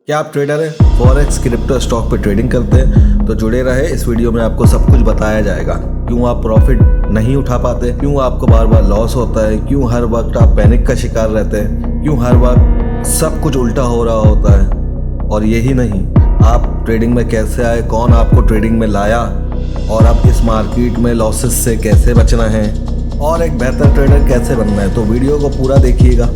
क्या आप ट्रेडर हैं? फॉरेक्स क्रिप्टो स्टॉक पे ट्रेडिंग करते हैं? तो जुड़े रहे, इस वीडियो में आपको सब कुछ बताया जाएगा। क्यों आप प्रॉफिट नहीं उठा पाते, क्यों आपको बार बार लॉस होता है, क्यों हर वक्त आप पैनिक का शिकार रहते हैं, क्यों हर वक्त सब कुछ उल्टा हो रहा होता है। और यही नहीं, आप ट्रेडिंग में कैसे आए, कौन आपको ट्रेडिंग में लाया, और आप इस मार्केट में लॉसेस से कैसे बचना है, और एक बेहतर ट्रेडर कैसे बनना है। तो वीडियो को पूरा देखिएगा।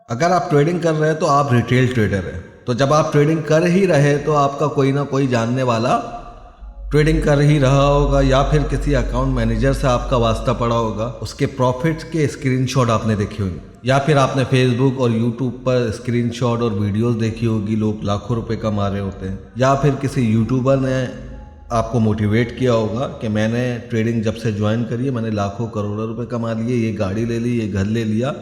अगर आप ट्रेडिंग कर रहे हैं तो आप रिटेल ट्रेडर हैं। तो जब आप ट्रेडिंग कर ही रहे तो आपका कोई ना कोई जानने वाला ट्रेडिंग कर ही रहा होगा, या फिर किसी अकाउंट मैनेजर से आपका वास्ता पड़ा होगा। उसके प्रॉफिट्स के स्क्रीनशॉट आपने देखे होंगे, या फिर आपने फेसबुक और यूट्यूब पर स्क्रीनशॉट और वीडियोस देखी होगी, लोग लाखों रुपए कमा रहे होते हैं। या फिर किसी यूट्यूबर ने आपको मोटिवेट किया होगा कि मैंने ट्रेडिंग जब से ज्वाइन करी है मैंने लाखों करोड़ों रुपए कमा लिए, ये गाड़ी ले ली, ये घर ले लिया।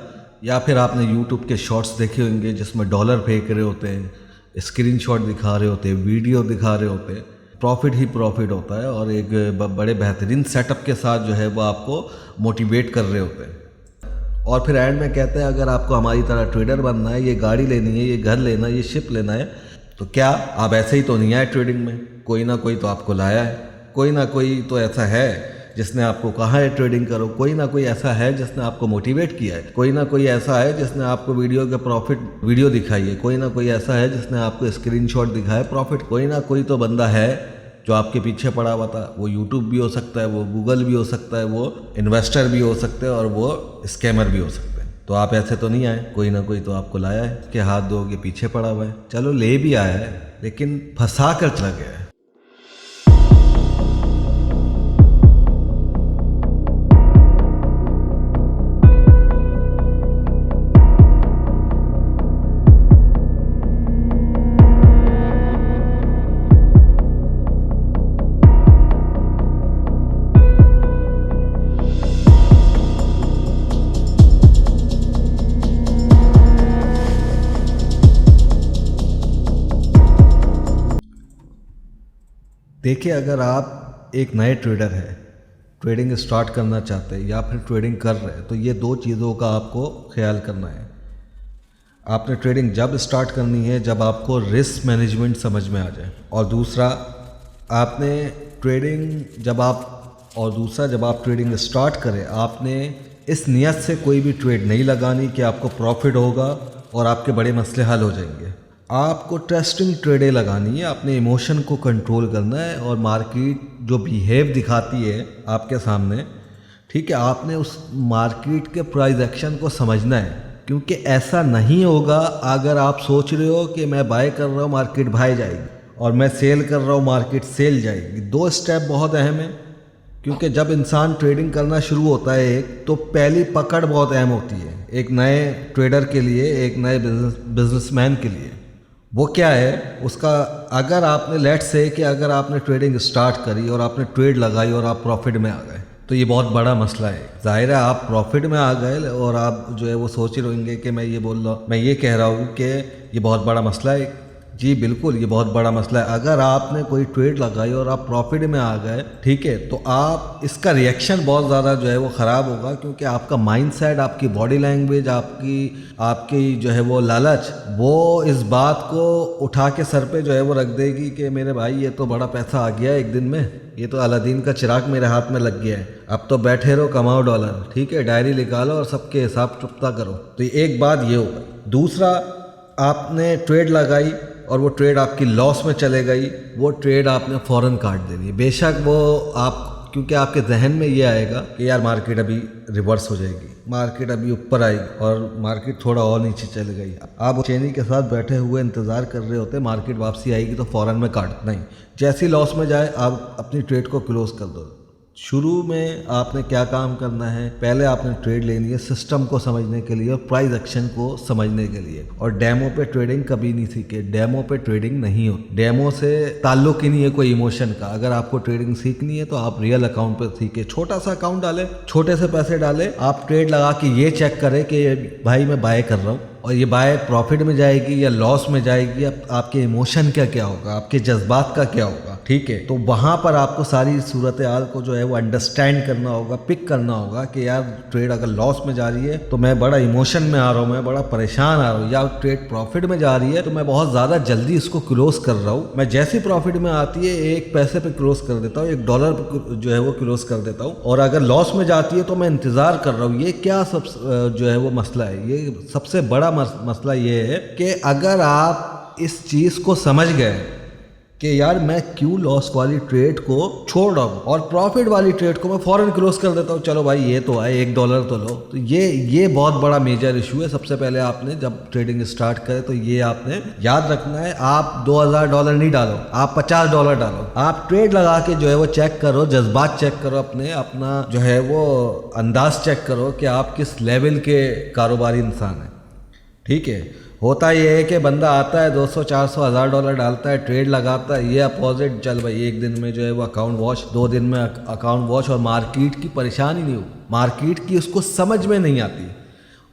या फिर आपने यूट्यूब के शॉर्ट्स देखे होंगे जिसमें डॉलर फेंक रहे होते हैं, स्क्रीनशॉट दिखा रहे होते हैं, वीडियो दिखा रहे होते हैं। प्रॉफिट ही प्रॉफिट होता है, और एक बड़े बेहतरीन सेटअप के साथ जो है वो आपको मोटिवेट कर रहे होते हैं। और फिर एंड में कहते हैं अगर आपको हमारी तरह ट्रेडर बनना है, ये गाड़ी लेनी है, ये घर लेना है, ये शिप लेना है, तो क्या आप ऐसे ही तो नहीं आए ट्रेडिंग में? कोई ना कोई तो आपको लाया है, कोई ना कोई तो ऐसा है जिसने आपको कहा है ट्रेडिंग करो, कोई ना कोई ऐसा है जिसने आपको मोटिवेट किया है, कोई ना कोई ऐसा है जिसने आपको वीडियो के प्रॉफिट वीडियो दिखाई है, कोई ना कोई ऐसा है जिसने आपको स्क्रीनशॉट दिखाया प्रॉफिट। कोई ना कोई तो बंदा है जो आपके पीछे पड़ा हुआ था। वो यूट्यूब भी हो सकता है, वो गूगल भी हो सकता है, वो इन्वेस्टर भी हो सकते हैं, और वो स्कैमर भी हो सकते हैं। तो आप ऐसे तो नहीं आए, कोई ना कोई तो आपको लाया है कि हाथ दो के पीछे पड़ा हुआ है। चलो ले भी आया है, लेकिन फंसा कर चला गया है। देखिए, अगर आप एक नए ट्रेडर हैं, ट्रेडिंग स्टार्ट करना चाहते हैं या फिर ट्रेडिंग कर रहे हैं, तो ये दो चीज़ों का आपको ख्याल करना है। आपने ट्रेडिंग जब स्टार्ट करनी है जब आपको रिस्क मैनेजमेंट समझ में आ जाए, और दूसरा जब आप ट्रेडिंग स्टार्ट करें, आपने इस नियत से कोई भी ट्रेड नहीं लगानी कि आपको प्रॉफिट होगा और आपके बड़े मसले हल हो जाएंगे। आपको ट्रस्टिंग ट्रेडें लगानी है, अपने इमोशन को कंट्रोल करना है, और मार्केट जो बिहेव दिखाती है आपके सामने, ठीक है, आपने उस मार्केट के प्राइस एक्शन को समझना है। क्योंकि ऐसा नहीं होगा अगर आप सोच रहे हो कि मैं बाय कर रहा हूँ मार्केट बाय जाएगी, और मैं सेल कर रहा हूँ मार्केट सेल जाएगी। दो स्टेप बहुत अहम है, क्योंकि जब इंसान ट्रेडिंग करना शुरू होता है एक, तो पहली पकड़ बहुत अहम होती है एक नए ट्रेडर के लिए, एक नए बिजनेसमैन के लिए। वो क्या है उसका, अगर आपने लेट्स से कि अगर आपने ट्रेडिंग स्टार्ट करी और आपने ट्रेड लगाई और आप प्रॉफिट में आ गए, तो ये बहुत बड़ा मसला है। जाहिर है आप प्रॉफिट में आ गए और आप जो है वो सोच रहे होंगे कि मैं ये कह रहा हूँ कि ये बहुत बड़ा मसला है। जी बिल्कुल, ये बहुत बड़ा मसला है। अगर आपने कोई ट्रेड लगाई और आप प्रॉफिट में आ गए, ठीक है, तो आप इसका रिएक्शन बहुत ज़्यादा जो है वो ख़राब होगा, क्योंकि आपका माइंडसेट, आपकी बॉडी लैंग्वेज, आपकी जो है वो लालच, वो इस बात को उठा के सर पे जो है वो रख देगी कि मेरे भाई ये तो बड़ा पैसा आ गया एक दिन में, ये तो अलादीन का चिराग मेरे हाथ में लग गया है, अब तो बैठे रहो कमाओ डॉलर, ठीक है, डायरी निकालो और सबके हिसाब चुकता करो। तो एक बात ये होगा। दूसरा, आपने ट्रेड लगाई और वो ट्रेड आपकी लॉस में चले गई, वो ट्रेड आपने फ़ौरन काट देनी है। बेशक वो आप, क्योंकि आपके जहन में ये आएगा कि यार मार्केट अभी रिवर्स हो जाएगी, मार्केट अभी ऊपर आई और मार्केट थोड़ा और नीचे चल गई, आप चेनी के साथ बैठे हुए इंतज़ार कर रहे होते मार्केट वापसी आएगी तो फ़ौरन में काट नहीं, जैसी लॉस में जाए आप अपनी ट्रेड को क्लोज कर दो। शुरू में आपने क्या काम करना है, पहले आपने ट्रेड लेनी है सिस्टम को समझने के लिए और प्राइस एक्शन को समझने के लिए। और डेमो पे ट्रेडिंग कभी नहीं सीखे, डेमो पे ट्रेडिंग नहीं हो, डेमो से ताल्लुक ही नहीं है कोई इमोशन का। अगर आपको ट्रेडिंग सीखनी है तो आप रियल अकाउंट पर सीखे, छोटा सा अकाउंट डालें, छोटे से पैसे डालें, आप ट्रेड लगा के ये चेक करें कि भाई मैं बाय कर रहा हूँ और ये बाय प्रॉफिट में जाएगी या लॉस में जाएगी, आपके इमोशन का क्या होगा, आपके जज्बात का क्या होगा, ठीक है। तो वहाँ पर आपको सारी सूरत हाल को जो है वो अंडरस्टैंड करना होगा, पिक करना होगा कि यार ट्रेड अगर लॉस में जा रही है तो मैं बड़ा इमोशन में आ रहा हूँ, मैं बड़ा परेशान आ रहा हूँ, या ट्रेड प्रॉफिट में जा रही है तो मैं बहुत ज़्यादा जल्दी इसको क्लोज कर रहा हूँ। मैं जैसी प्रॉफिट में आती है $1 पे क्लोज कर देता हूँ, $1 पे जो है वो क्लोज कर देता हूँ, और अगर लॉस में जाती है तो मैं इंतज़ार कर रहा हूँ। ये क्या सब जो है वो मसला है, ये सबसे बड़ा मसला ये है कि अगर आप इस चीज़ को समझ गए कि यार मैं क्यों लॉस वाली ट्रेड को छोड़ रहा हूँ और प्रॉफिट वाली ट्रेड को मैं फ़ौरन क्लोज कर देता हूँ, चलो भाई ये तो आए $1 तो लो, तो ये बहुत बड़ा मेजर इशू है। सबसे पहले आपने जब ट्रेडिंग स्टार्ट करे तो ये आपने याद रखना है, आप $2000 नहीं डालो, आप $50 डालो। आप ट्रेड लगा के जो है वो चेक करो, जज्बात चेक करो, अपना जो है वो अंदाज चेक करो कि आप किस लेवल के कारोबारी इंसान हैं, ठीक है। होता ये है कि बंदा आता है $200, $400, $1000 डालता है, ट्रेड लगाता है, ये अपोजिट, चल भाई एक दिन में जो है वो अकाउंट वॉश, 2 दिन में अकाउंट वॉश, और मार्केट की परेशानी नहीं हो, मार्केट की उसको समझ में नहीं आती।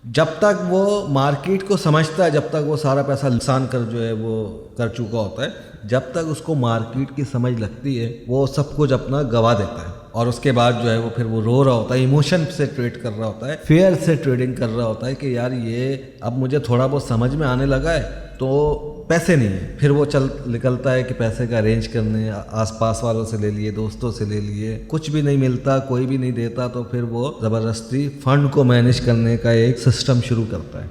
जब तक वो मार्केट को समझता है, जब तक वो सारा पैसा नुकसान कर जो है वो कर चुका होता है, जब तक उसको मार्केट की समझ लगती है वो सब कुछ अपना गवा देता है, और उसके बाद जो है वो फिर वो रो रहा होता है, इमोशन से ट्रेड कर रहा होता है, फेयर से ट्रेडिंग कर रहा होता है कि यार ये अब मुझे थोड़ा बहुत समझ में आने लगा है तो पैसे नहीं है। फिर वो निकलता है कि पैसे का अरेंज करने, आसपास वालों से ले लिए, दोस्तों से ले लिए, कुछ भी नहीं मिलता, कोई भी नहीं देता, तो फिर वो ज़बरदस्ती फंड को मैनेज करने का एक सिस्टम शुरू करता है।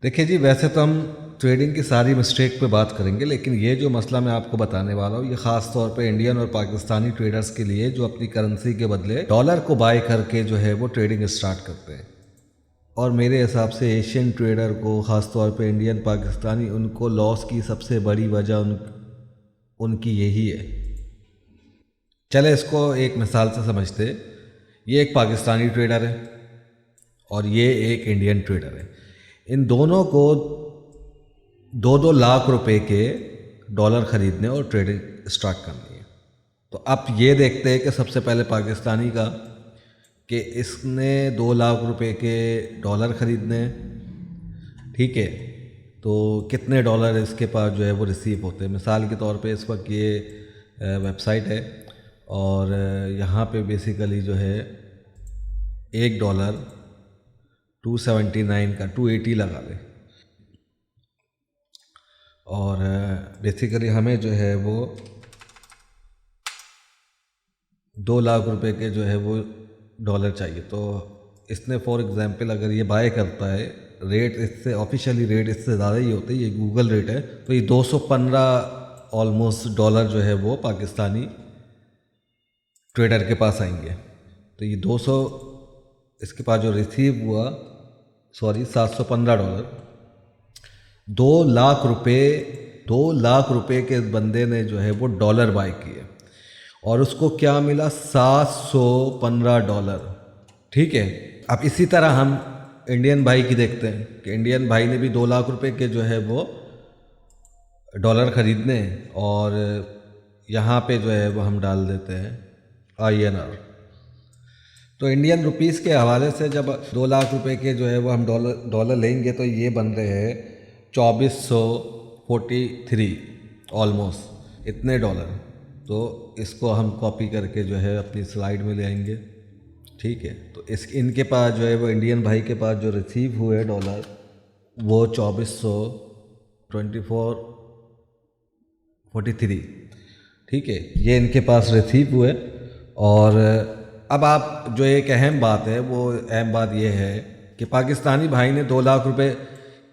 देखिए जी, वैसे तो हम ट्रेडिंग की सारी मिस्टेक पे बात करेंगे, लेकिन ये जो मसला मैं आपको बताने वाला हूँ ये ख़ास तौर पे इंडियन और पाकिस्तानी ट्रेडर्स के लिए जो अपनी करेंसी के बदले डॉलर को बाय करके जो है वो ट्रेडिंग स्टार्ट करते हैं। और मेरे हिसाब से एशियन ट्रेडर को, ख़ास तौर पे इंडियन पाकिस्तानी, उनको लॉस की सबसे बड़ी वजह उनकी यही है। चले इसको एक मिसाल से समझते। ये एक पाकिस्तानी ट्रेडर है और ये एक इंडियन ट्रेडर है। इन दोनों को 2-2 लाख रुपए के डॉलर ख़रीदने और ट्रेडिंग स्टार्ट करनी है। तो अब ये देखते हैं कि सबसे पहले पाकिस्तानी का कि इसने 2 लाख रुपए के डॉलर ख़रीदने, ठीक है, तो कितने डॉलर इसके पास जो है वो रिसीव होते हैं। मिसाल के तौर पे इस वक्त ये वेबसाइट है और यहाँ पे बेसिकली जो है $1 $279 का 280 लगा ले, और बेसिकली हमें जो है वो 2 लाख रुपए के जो है वो डॉलर चाहिए। तो इसने फॉर एग्जांपल अगर ये बाय करता है, रेट इससे ऑफिशियली रेट इससे ज़्यादा ही होते है, ये गूगल रेट है, तो ये 215 ऑलमोस्ट डॉलर जो है वो पाकिस्तानी ट्रेडर के पास आएंगे। तो ये 200 इसके पास जो रिसीव हुआ, सॉरी $715, 2 लाख रुपए के बंदे ने जो है वो डॉलर बाय किए और उसको क्या मिला, $715, ठीक है। अब इसी तरह हम इंडियन भाई की देखते हैं कि इंडियन भाई ने भी 2 लाख रुपए के जो है वो डॉलर ख़रीदने, और यहाँ पे जो है वो हम डाल देते हैं INR। तो इंडियन रुपीस के हवाले से जब 2 लाख रुपए के जो है वो हम डॉलर लेंगे तो ये बन रहे हैं 2443 ऑलमोस्ट इतने डॉलर। तो इसको हम कॉपी करके जो है अपनी स्लाइड में ले आएंगे, ठीक है। तो इस इनके पास जो है वो इंडियन भाई के पास जो रिसीव हुए डॉलर वो 2443, ठीक है, ये इनके पास रिसीव हुए। और अब आप जो एक अहम बात है, वो अहम बात ये है कि पाकिस्तानी भाई ने 2 लाख रुपए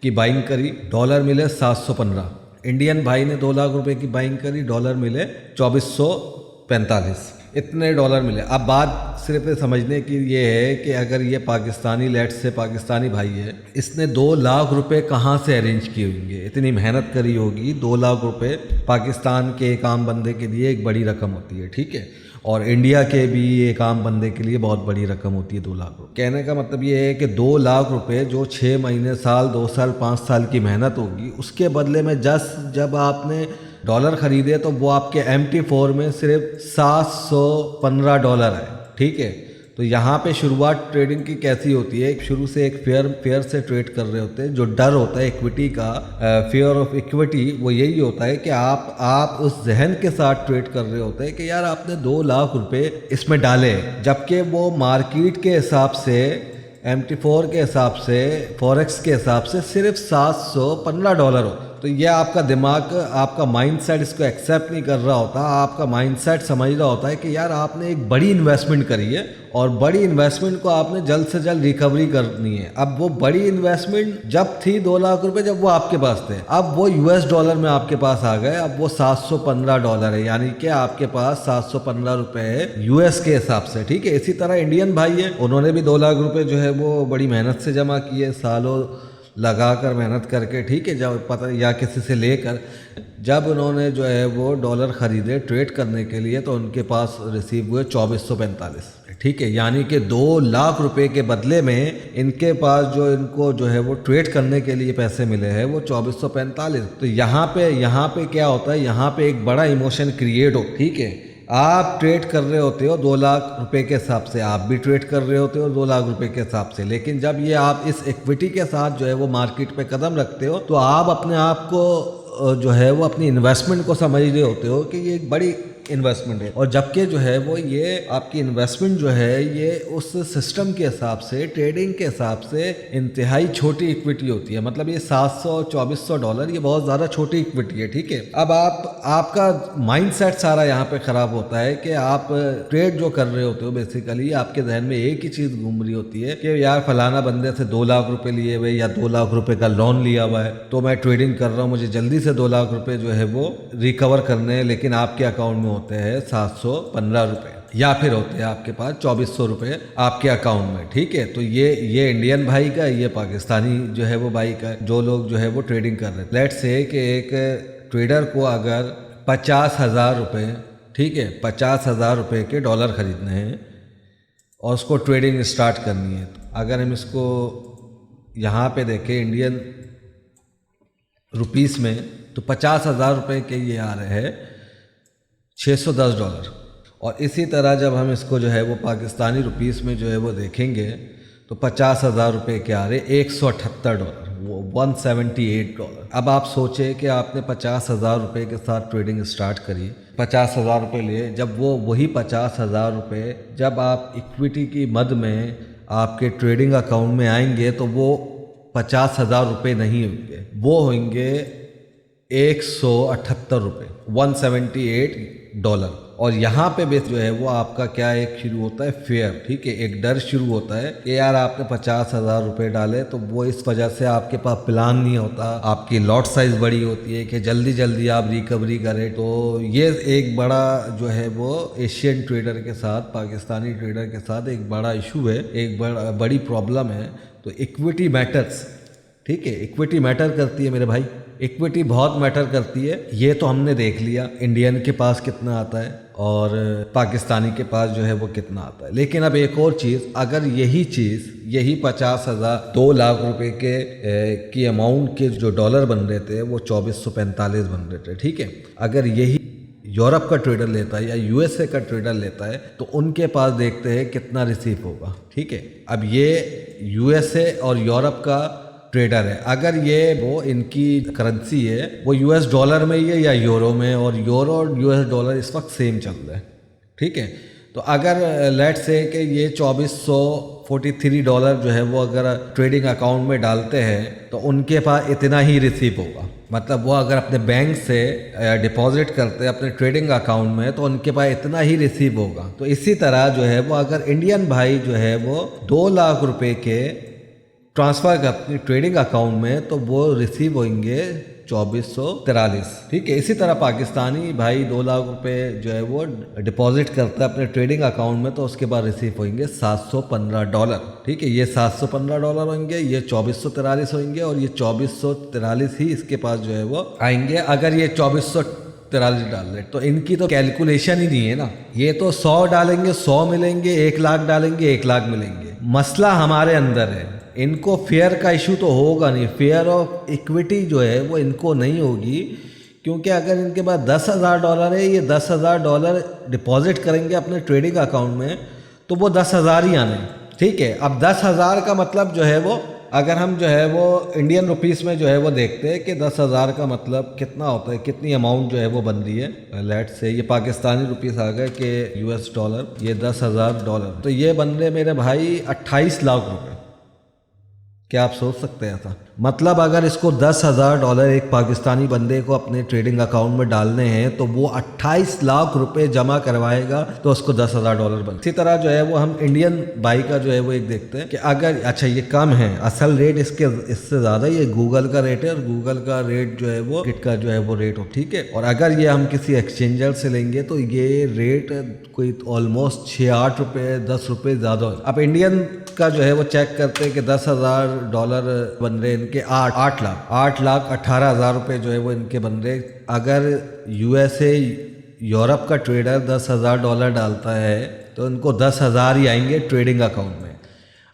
की बाइंग करी, डॉलर मिले 715। इंडियन भाई ने 2 लाख रुपए की बाइंग करी, डॉलर मिले 2445, इतने डॉलर मिले। अब बात सिर्फ समझने की ये है कि अगर ये पाकिस्तानी लेट से पाकिस्तानी भाई है, इसने 2 लाख रुपए कहाँ से अरेंज किए होंगे, इतनी मेहनत करी होगी। 2 लाख रुपए पाकिस्तान के एक आम बंदे के लिए एक बड़ी रकम होती है, ठीक है, और इंडिया के भी एक आम बंदे के लिए बहुत बड़ी रकम होती है 2 लाख रुपये। कहने का मतलब ये है कि 2 लाख रुपए जो 6 महीने, साल, 2 साल, 5 साल की मेहनत होगी, उसके बदले में जब आपने डॉलर ख़रीदे तो वो आपके MT4 में सिर्फ 715 डॉलर है, ठीक है। तो यहाँ पे शुरुआत ट्रेडिंग की कैसी होती है, शुरू से एक फेयर से ट्रेड कर रहे होते हैं। जो डर होता है इक्विटी का, फियर ऑफ इक्विटी, वो यही होता है कि आप उस जहन के साथ ट्रेड कर रहे होते हैं कि यार आपने 2 लाख रुपए इसमें डाले, जबकि वो मार्केट के हिसाब से, MT4 के हिसाब से, फॉरेक्स के हिसाब से सिर्फ 715 डॉलर हो। तो ये आपका दिमाग, आपका माइंडसेट इसको एक्सेप्ट नहीं कर रहा होता। आपका माइंडसेट समझ रहा होता है कि यार आपने एक बड़ी इन्वेस्टमेंट करी है और बड़ी इन्वेस्टमेंट को आपने जल्द से जल्द रिकवरी करनी है। अब वो बड़ी इन्वेस्टमेंट जब थी 2 लाख रुपए, जब वो आपके पास थे, अब वो US डॉलर में आपके पास आ गए, अब वो 715 डॉलर है, यानी कि आपके पास 715 रुपए है US के हिसाब से, ठीक है। इसी तरह इंडियन भाई है, उन्होंने भी 2 लाख रुपए जो है वो बड़ी मेहनत से जमा किए, सालों लगाकर मेहनत करके, ठीक है, जब पता या किसी से लेकर, जब उन्होंने जो है वो डॉलर ख़रीदे ट्रेड करने के लिए, तो उनके पास रिसीव हुए 2445, ठीक है, यानी कि 2 लाख रुपए के बदले में इनके पास जो इनको जो है वो ट्रेड करने के लिए पैसे मिले हैं वो 2445। तो यहाँ पे क्या होता है, यहाँ पे एक बड़ा इमोशन क्रिएट हो, ठीक है। आप ट्रेड कर रहे होते हो 2 लाख रुपए के हिसाब से, आप भी ट्रेड कर रहे होते हो 2 लाख रुपए के हिसाब से, लेकिन जब ये आप इस इक्विटी के साथ जो है वो मार्केट पे कदम रखते हो, तो आप अपने आप को जो है वो अपनी इन्वेस्टमेंट को समझ रहे होते हो कि ये एक बड़ी इन्वेस्टमेंट है। और जबकि जो है वो ये आपकी इन्वेस्टमेंट जो है ये उस सिस्टम के हिसाब से, ट्रेडिंग के हिसाब से इंतहाई छोटी इक्विटी होती है। मतलब ये 700-2400 डॉलर, ये बहुत ज़्यादा छोटी इक्विटी है, ठीक है। अब आपका माइंडसेट सारा यहाँ पे ख़राब होता है कि आप ट्रेड जो कर रहे होते हो, बेसिकली आपके जहन में एक ही चीज़ घूम रही होती है कि यार फलाना बंदे से 2 लाख रुपए लिए हुए या 2 लाख रुपए का लोन लिया हुआ है, तो मैं ट्रेडिंग कर रहा हूँ, मुझे जल्दी से 2 लाख रुपए जो है वो रिकवर करने हैं। लेकिन आपके अकाउंट में होते हैं 715 रुपए, या फिर होते हैं आपके पास 2400 रुपए आपके अकाउंट में, ठीक है। तो ये इंडियन भाई का, ये पाकिस्तानी जो है वो भाई का, जो लोग जो है वो ट्रेडिंग कर रहे हैं। लेट्स से कि एक ट्रेडर को अगर 50,000 रुपये, ठीक है, 50,000 रुपये के डॉलर खरीदने हैं और उसको ट्रेडिंग स्टार्ट करनी है, तो अगर हम इसको यहाँ पे देखें इंडियन रुपीस में, तो 50,000 रुपये के ये आ रहे हैं 610 डॉलर। और इसी तरह जब हम इसको जो है वो पाकिस्तानी रुपीस में जो है वो देखेंगे, तो 50,000 रुपये के आ रहे 178 डॉलर, वो 178 डॉलर। अब आप सोचें कि आपने 50,000 रुपये के साथ ट्रेडिंग स्टार्ट करी, 50,000 रुपये लिए, जब वही 50,000 रुपये जब आप इक्विटी की मद में आपके ट्रेडिंग अकाउंट में आएंगे, तो वो 50,000 रुपये नहीं होंगे, वो होंगे 178 रुपये, 178 डॉलर। और यहाँ पे बेस जो है वो आपका क्या एक शुरू होता है फेयर, ठीक है, एक डर शुरू होता है कि यार आपने 50,000 रुपये डाले, तो वो इस वजह से आपके पास प्लान नहीं होता, आपकी लॉट साइज बड़ी होती है कि जल्दी जल्दी आप रिकवरी करें। तो ये एक बड़ा जो है वो एशियन ट्रेडर के साथ, पाकिस्तानी ट्रेडर के साथ एक बड़ा इशू है, एक बड़ी प्रॉब्लम है। तो इक्विटी मैटर्स, ठीक है, इक्विटी मैटर करती है मेरे भाई, इक्विटी बहुत मैटर करती है। ये तो हमने देख लिया इंडियन के पास कितना आता है और पाकिस्तानी के पास जो है वो कितना आता है। लेकिन अब एक और चीज़, अगर यही 50,000, 2 लाख रुपए की अमाउंट के जो डॉलर बन रहे थे वो 2445 बन रहे थे, ठीक है। अगर यही यूरोप का ट्रेडर लेता है या USA का ट्रेडर लेता है, तो उनके पास देखते हैं कितना रिसीव होगा, ठीक है। अब ये USA और यूरोप का ट्रेडर है, अगर ये वो इनकी करेंसी है वो US डॉलर में ही है या यूरो में, और यूरो और US डॉलर इस वक्त सेम चल रहा है, ठीक है। तो अगर लेट से कि ये $2443 जो है वो अगर ट्रेडिंग अकाउंट में डालते हैं तो उनके पास इतना ही रिसीव होगा। मतलब वो अगर अपने बैंक से डिपॉजिट करते हैं अपने ट्रेडिंग अकाउंट में तो उनके पास इतना ही रिसीव होगा। तो इसी तरह जो है वो अगर इंडियन भाई जो है वो 2 लाख रुपए के ट्रांसफ़र करते ट्रेडिंग अकाउंट में तो वो रिसीव होंगे 2443। ठीक है। इसी तरह पाकिस्तानी भाई 2 लाख रुपए जो है वो डिपॉजिट करता है अपने ट्रेडिंग अकाउंट में तो उसके बाद रिसीव होंगे $715। ठीक है। ये $715 होंगे, ये 2443 होंगे और ये 2443 ही इसके पास जो है वो आएंगे अगर ये 2443 डाल रहे। तो इनकी तो कैलकुलेशन ही नहीं है ना। ये तो 100 डालेंगे 100 मिलेंगे, 1 लाख डालेंगे 1 लाख मिलेंगे। मसला हमारे अंदर है। इनको फेयर का इशू तो होगा नहीं, फेयर ऑफ इक्विटी जो है वो इनको नहीं होगी, क्योंकि अगर इनके पास $10,000 है, ये $10,000 डिपॉजिट करेंगे अपने ट्रेडिंग अकाउंट में तो वो 10,000 ही आने। ठीक है। अब 10,000 का मतलब जो है वो अगर हम जो है वो इंडियन रुपीस में जो है वो देखते हैं कि 10,000 का मतलब कितना होता है, कितनी अमाउंट जो है वो बन रही है। लेट से ये पाकिस्तानी रुपीस आ गए कि $, ये $10,000 तो ये बन रहे मेरे भाई 28 लाख रुपए। क्या आप सोच सकते हैं ऐसा? मतलब अगर इसको $10,000 एक पाकिस्तानी बंदे को अपने ट्रेडिंग अकाउंट में डालने हैं तो वो 28 लाख रुपए जमा करवाएगा तो उसको $10,000 बन। इसी तरह जो है वो हम इंडियन भाई का जो है वो एक देखते हैं कि अगर अच्छा ये कम है, असल रेट इससे ज़्यादा ये गूगल का रेट है और गूगल का रेट जो है वो टिकट का जो है वो रेट हो। ठीक है। और अगर ये हम किसी एक्सचेंजर से लेंगे तो ये रेट कोई ऑलमोस्ट 6-8 रुपये 10 रुपये ज़्यादा हो। अब इंडियन का जो है वो चेक करते हैं कि $10,000 बन रहे इनके 8,18,000 रुपये जो है वो इनके बन रहे। अगर USA यूरोप का ट्रेडर $10,000 डालता है तो इनको 10,000 ही आएंगे ट्रेडिंग अकाउंट में।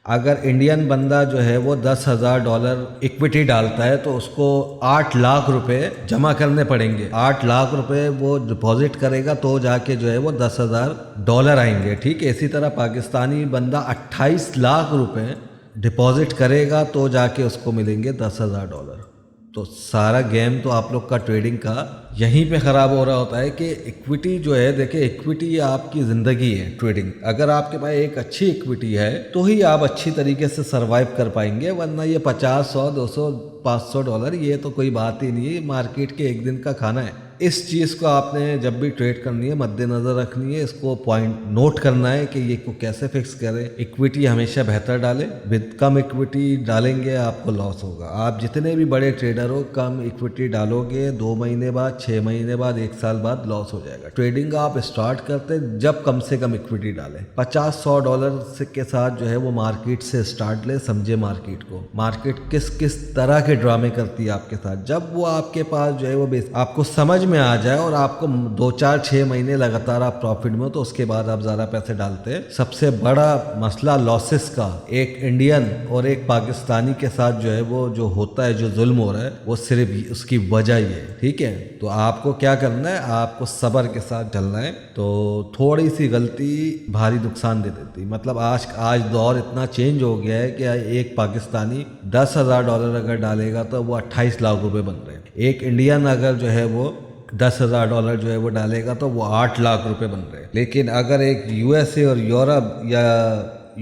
अगर इंडियन बंदा जो है वो $10,000 इक्विटी डालता है तो उसको 8 लाख रुपए जमा करने पड़ेंगे। 8 लाख रुपए वो डिपॉजिट करेगा तो जाके जो है वो $10,000 आएंगे। ठीक है। इसी तरह पाकिस्तानी बंदा 28 लाख रुपए डिपॉजिट करेगा तो जाके उसको मिलेंगे $10,000। तो सारा गेम तो आप लोग का ट्रेडिंग का यहीं पे ख़राब हो रहा होता है कि इक्विटी जो है, देखिए इक्विटी आपकी ज़िंदगी है ट्रेडिंग। अगर आपके पास एक अच्छी इक्विटी है तो ही आप अच्छी तरीके से सरवाइव कर पाएंगे, वरना ये 50, 100, 200, $500 ये तो कोई बात ही नहीं है, मार्केट के एक दिन का खाना है। इस चीज़ को आपने जब भी ट्रेड करनी है मद्देनज़र रखनी है, इसको पॉइंट नोट करना है कि ये को कैसे फिक्स करें। इक्विटी हमेशा बेहतर डालें, विद कम इक्विटी डालेंगे आपको लॉस होगा। आप जितने भी बड़े ट्रेडर हो कम इक्विटी डालोगे 2 महीने बाद, 6 महीने बाद, 1 साल बाद लॉस हो जाएगा। ट्रेडिंग आप स्टार्ट करते जब कम से कम इक्विटी डालें। $50-100 के साथ जो है वो मार्केट से स्टार्ट ले, समझे मार्केट को, मार्केट किस किस तरह के ड्रामे करती है आपके साथ। जब वो आपके पास जो है वो आपको समझ में आ जाए और आपको 2, 4, 6 महीने लगातार आप प्रॉफिट में हो तो उसके बाद आप ज़्यादा पैसे डालते हैं। सबसे बड़ा मसला लॉसेस का एक इंडियन और एक पाकिस्तानी के साथ जो है वो जो होता है, जो जुल्म हो रहा है, वो सिर्फ उसकी वजह ही है। ठीक है। तो आपको क्या करना है, आपको सब्र के साथ चलना है। तो थोड़ी सी गलती भारी नुकसान दे देती। मतलब आज दौर इतना चेंज हो गया है कि एक पाकिस्तानी $10,000 अगर डालेगा तो वो 28 लाख रुपए बन रहे हैं। एक इंडियन अगर जो है वो $10,000 जो है वो डालेगा तो वो 8 लाख रुपए बन रहे हैं। लेकिन अगर एक USA और यूरोप या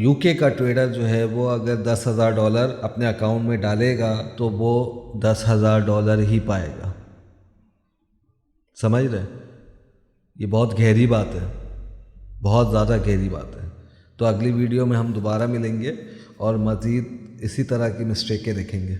UK का ट्रेडर जो है वो अगर $10,000 अपने अकाउंट में डालेगा तो वो $10,000 ही पाएगा। समझ रहे? ये बहुत गहरी बात है, बहुत ज़्यादा गहरी बात है। तो अगली वीडियो में हम दोबारा मिलेंगे और मज़ीद इसी तरह की मिस्टेकें देखेंगे।